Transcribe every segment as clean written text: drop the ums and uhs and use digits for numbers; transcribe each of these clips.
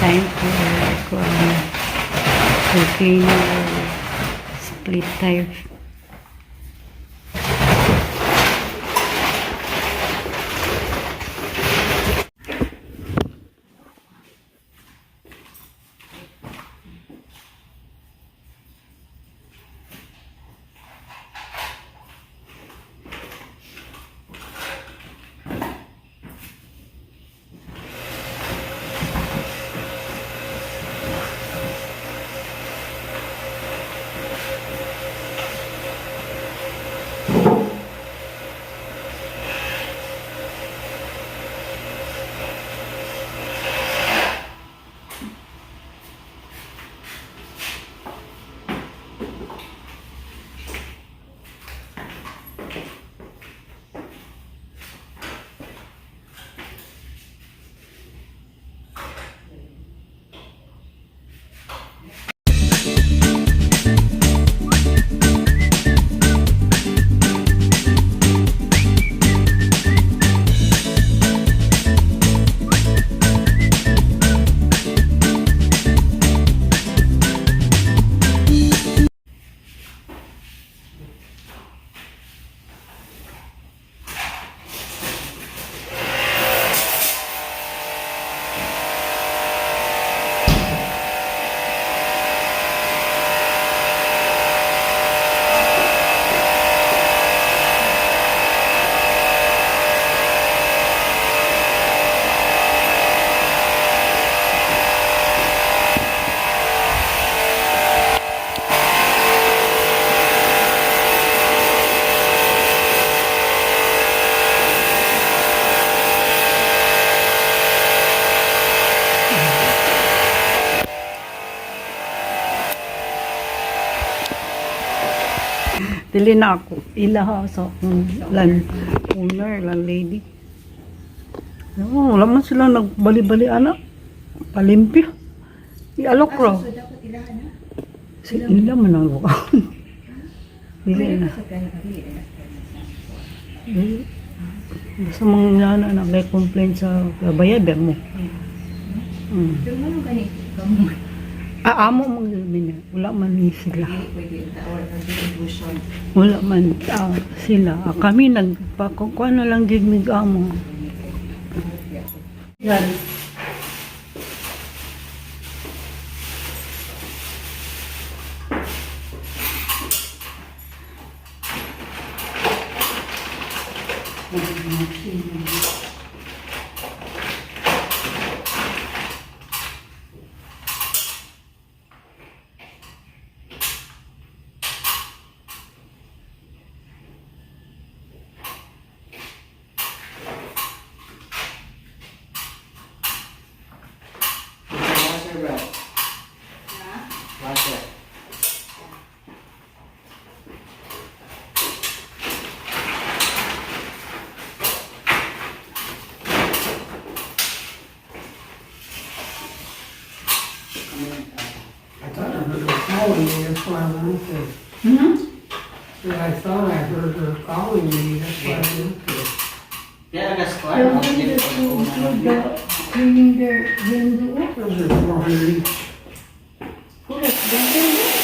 Time to clean your split tire. Dili na ako ilaha sa owner, landlady. Wala man sila nagbali-bali anak. Palimpyo. Ialok raw. Si ila man ang lukaw. Dili na. Basta mga na may complaint sa bayadan mo. Amo mong na. Wala man ni sila. Wala man sila. Kami nagpakukuha na lang gigmig amo. Yan. I thought I heard her calling me. That's why I answered. Yeah, that's They're fine. wanting us to include the cleaning their window. Those are 400 each. Oh, that's better.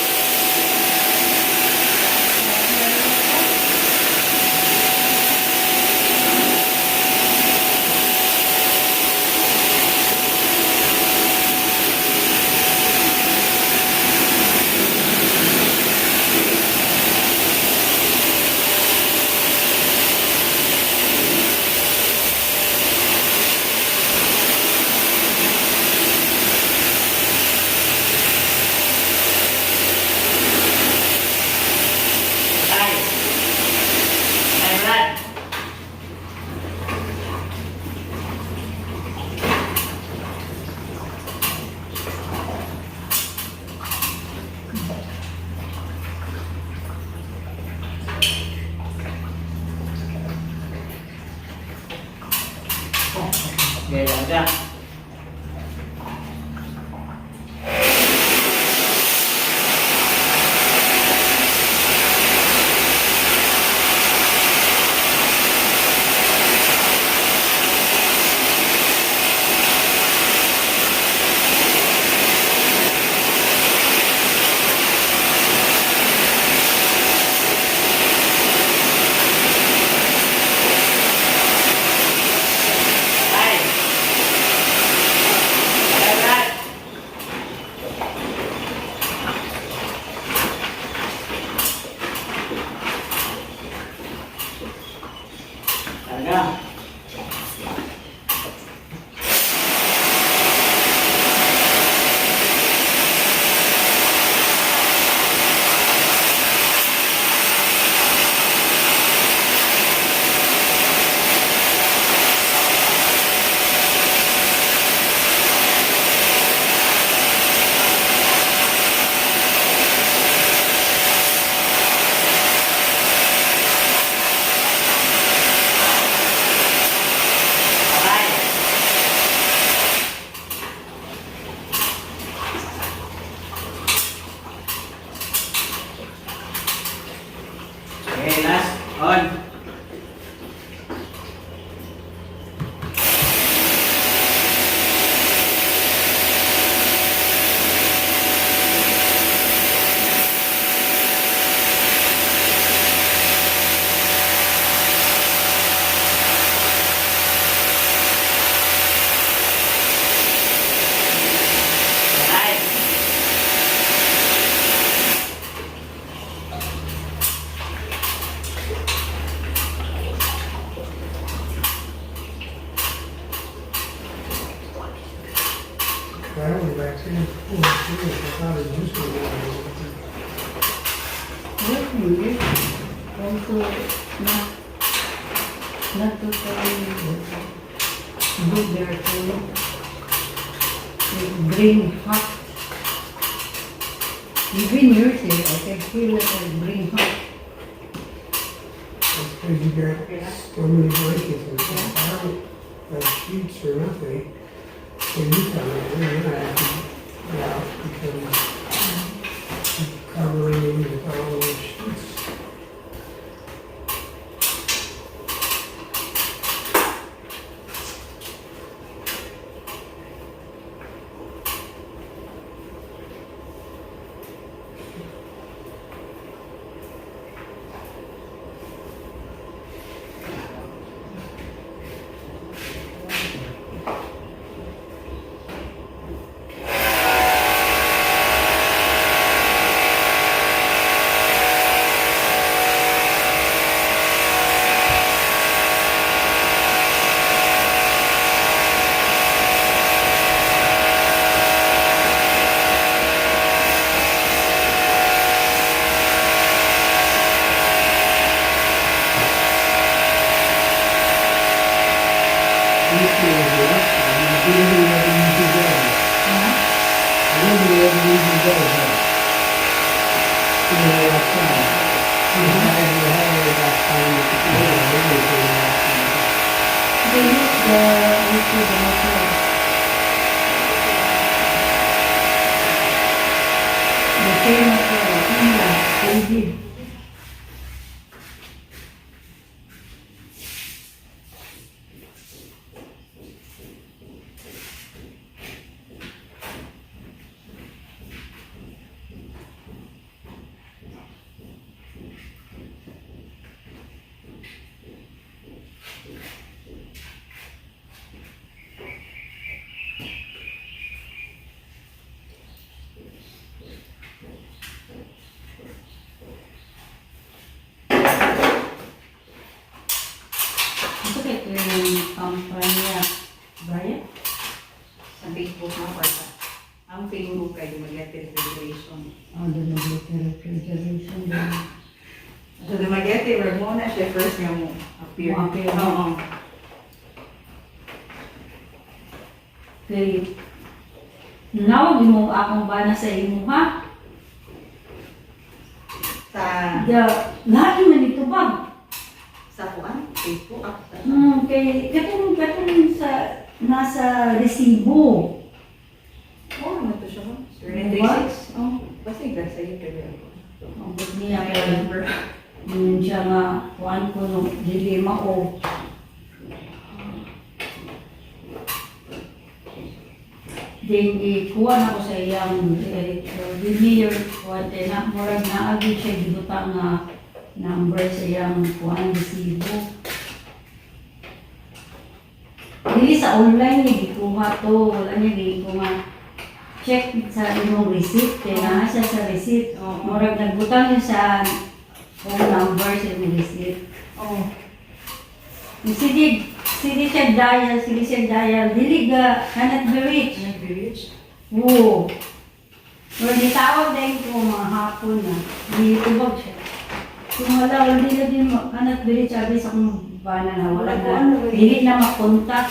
Okay, ada. Talaga. Okay, last. On. That was vaccine. Oh, I thought it used to be. Yes, hindi. Also, not totally good there to bring hot. Even yours, I can feel it like bring hot. That's because you got so many blankets and stuff. I don't have sheets or nothing. So you come in and I have to go out because you're covering with all those sheets. They use the liquid material. The same material, they did. Ito yung kampanya, Brian? Sa Facebook mo, Parta. Ang Facebook kay Dumaguete Refrigeration. Dumaguete Refrigeration. So Dumaguete, wag mo na siya first nga mo appear. Mo appear. Oo. Kay, nawag mo akong bana sa imo, ha? Sa Lahat man ito ba? sa kuan, Facebook ako sa. Kay katong sa nasa resibo. Oh, ano to siya mo? What? 36. Oh, basta ilan sa iyo kaya ako. Ang bud niya May kay number. siya nga kuan ko no dilema o. Then ikuha na ko sa iyang engineer kuan na murag na agi siya gibuta nga number sa iyang kuan resibo. Dili sa online niya gikuha to, wala niya gikuha nga check sa imong receipt, kaya nga siya sa receipt. Murag nagbutang niya sa phone number sa imong receipt. Oh. Sige siya daya, dili ga, kanat berich. Ano village? Oo. Pero nitawag din ko mga hapon na, di tubag siya. Kung wala din mo, kanat berich, sabi sa kong bana na wala na, dili na makontak.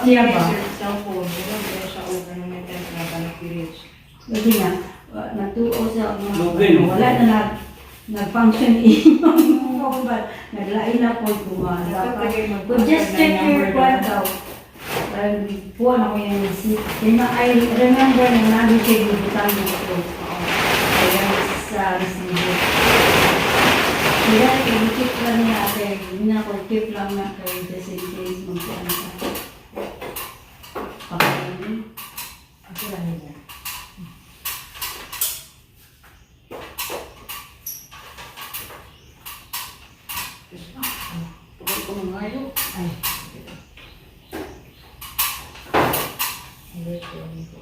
Siya ba? Cellphone. Wala siya o ganun yung test na kanang village. Lagi na, natuo sa Login. wala na nag-function yung mobile. Naglain na po gumala. But just check your kwan daw. Puwan ako yung receipt. I remember na nabi siya gibutan mo ito. Kaya sa receiver. Kaya i-keep lang niya ate. Hindi na ko keep lang na kayo just in case magpuan ka. Pakainin. Ako lang nila. Pagod ko mga ngayo. Ay. Hindi ko.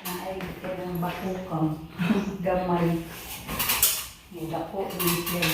Naay kailang bakukang gamay. May dako ng play.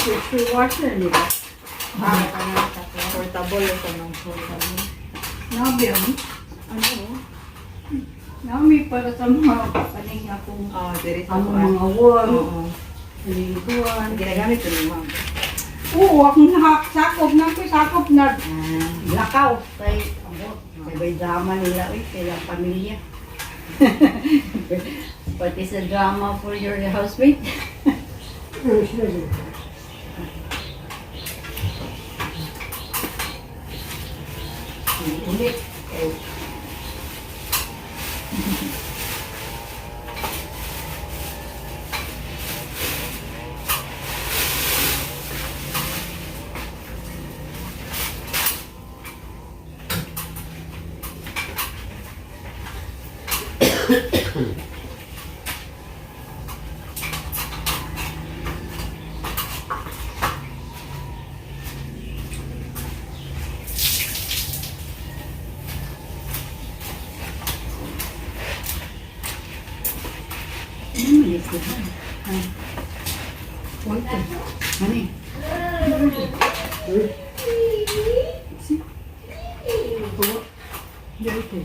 Pressure washer, di ba? Portable ito ng portable. Nabi ang, ano, nabi para sa mga kapaning akong Diri sa ang kuan. mga wall, Oo. paliguan. Ginagamit ko rin, ma'am. Oo, akong sakop na ko, sakop na Ah. lakaw. Kay, may drama nila, kaya pamilya. What is a drama for your housemate? Ulit. Ano man ito? Wait. Ano eh? Dito.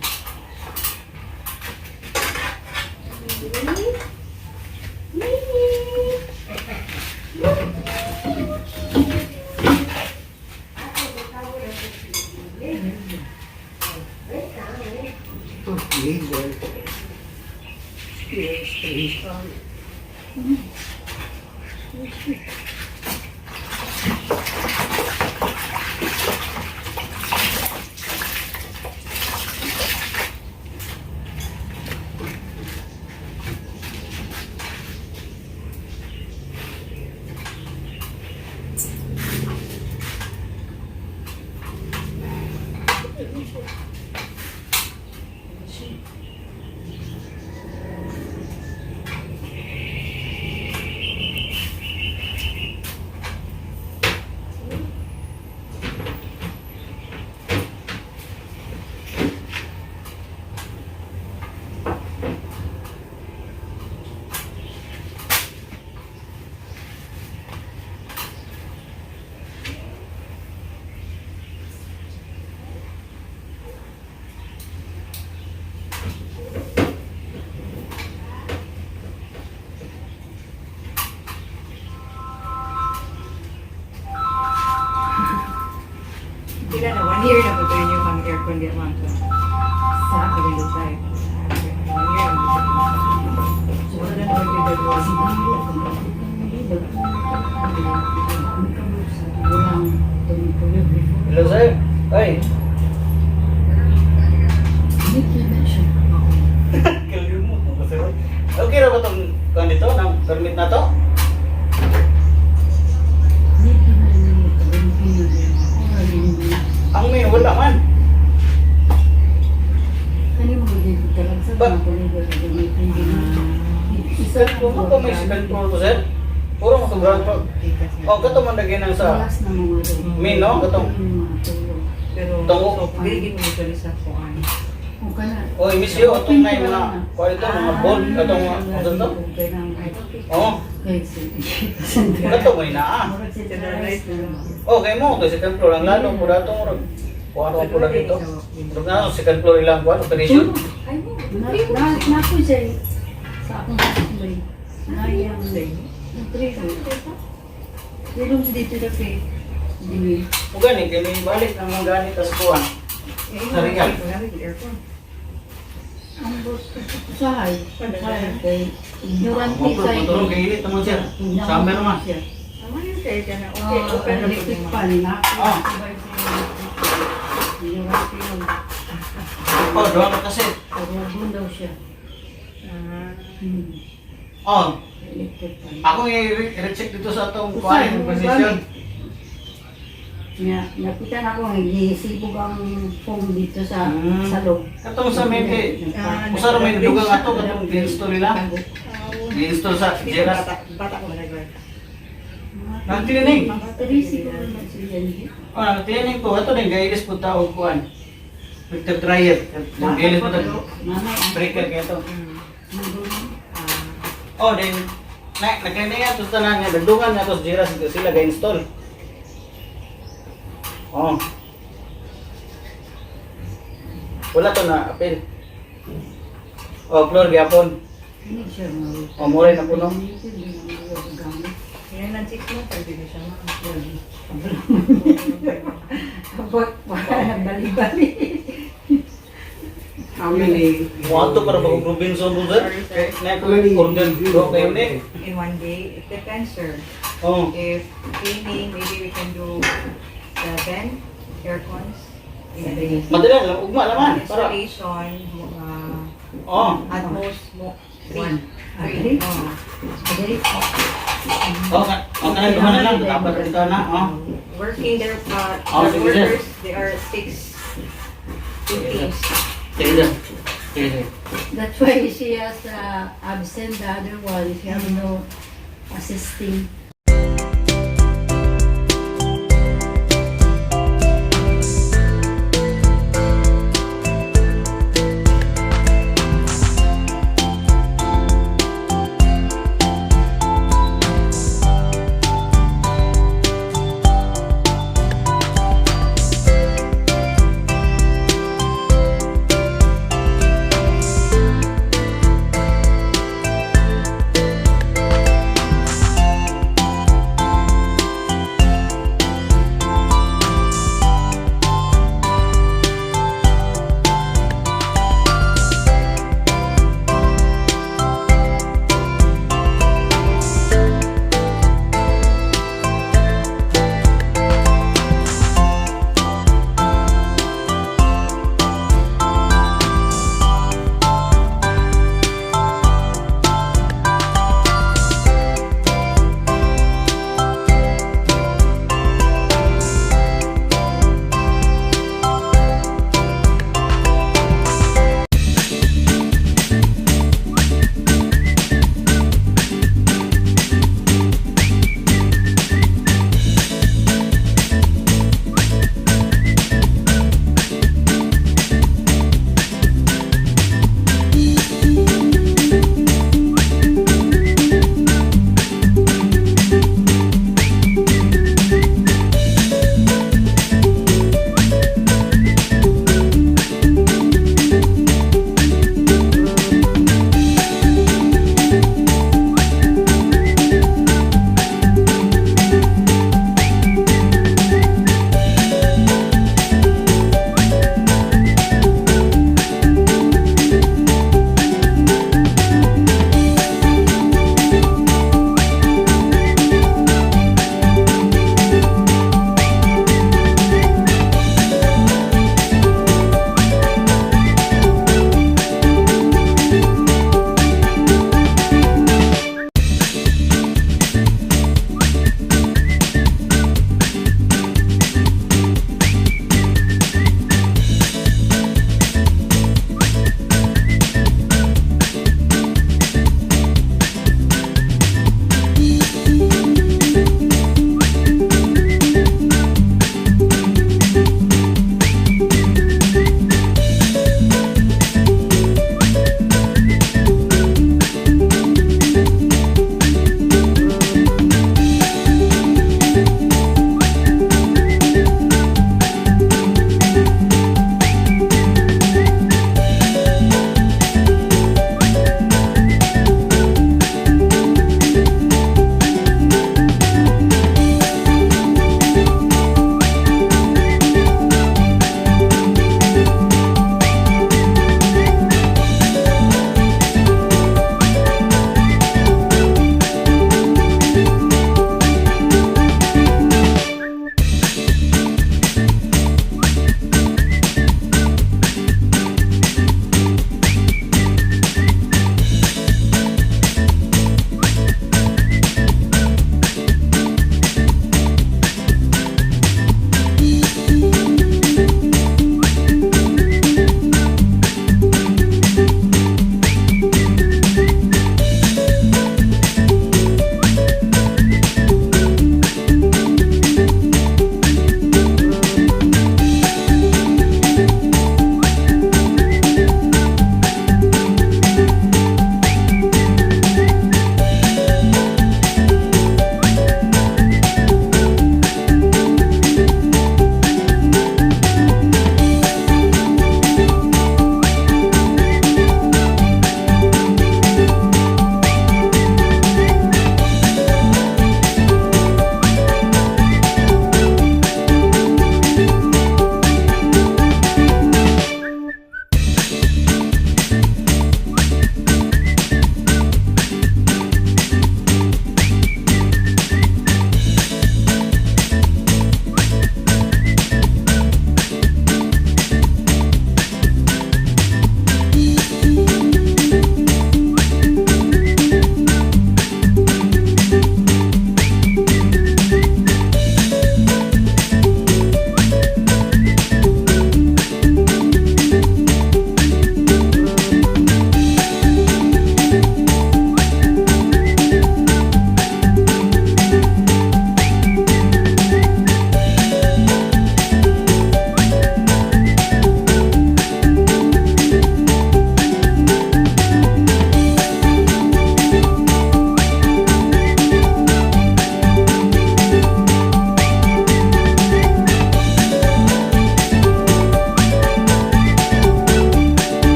Sila na, 1 year na po ito yung ang aircon di man ko. Sa window side. 1 year na po ito. So, wala na naman yung gagawin. Hello, sir. Ay. Kalimut mo kasi. Okay ra ba itong kuhan dito? Ng permit na to? Ang may wala man. Second floor mo pa may second floor to, sir? Puro mo itong ground floor. O, kato man lagyan ng sa main, no? Katong. Pero, Tungo. so, bigyan mo ito sa kuhan. O, imis yun. Itong na yung mga, kuha ito, mga bolt. Katong, ano to? Oo. Kato mo yun na, ah. Okay mo, ito second floor. Ang lalo po dato mo. Kung ano po lang ito. Ito na, second floor ilang kuha, operation. Naku siya sa akong husband. Nayang Tulong si dito na kay Dini. O gani, kaya may balik ang mga ganit sa kuha. Sarigal. Ang usahay. Usahay kay ignorante sa Matulong kay init naman siya. Summer naman. Tama yun kayo dyan na. Okay, open na po Electric yung fan na. Oh. Ignorante yun. Oh, doon na kasi. Paglagon daw siya. Oh, Electric fan. ako i-recheck dito sa itong kuha yung position. Napitan ako ng gisibog ang foam dito sa loob. Katong sa mente, usara may dugang ato katong gi-install nila. Gi-install sa Jeras. Bata ko na nag-work. Nagtinig. Battery siguro na siya niya. Oh, nagtinig ko. Ato din, gailis po tao kuhan. Filter dryer. Gailis po tao. Breaker kaya ito. Oh, then, nakainingan to tanan nga dagdugan nga to jira sila ga-install. Oh. Wala to na apil. Oh, floor gyapon. Hindi siya maruto. Oh, mura na puno. Yan ang 6 months, pwede na siya Abot pa, bali-bali. How many? Wato para bagong Robinson Road. Na ko order do kayo ni. in one day. It depends, sir. Oh. If cleaning, maybe we can do 7 air cons in a day. Madali lang ugma naman para. Installation, Oh. at most, 3. One. 3. Adali. Kanang duha na lang dapat ito na. Oh. Working their Oh, their sige, workers, they are 6 teams. Sige. Sige. That's why she has absent the other one. She has no assisting.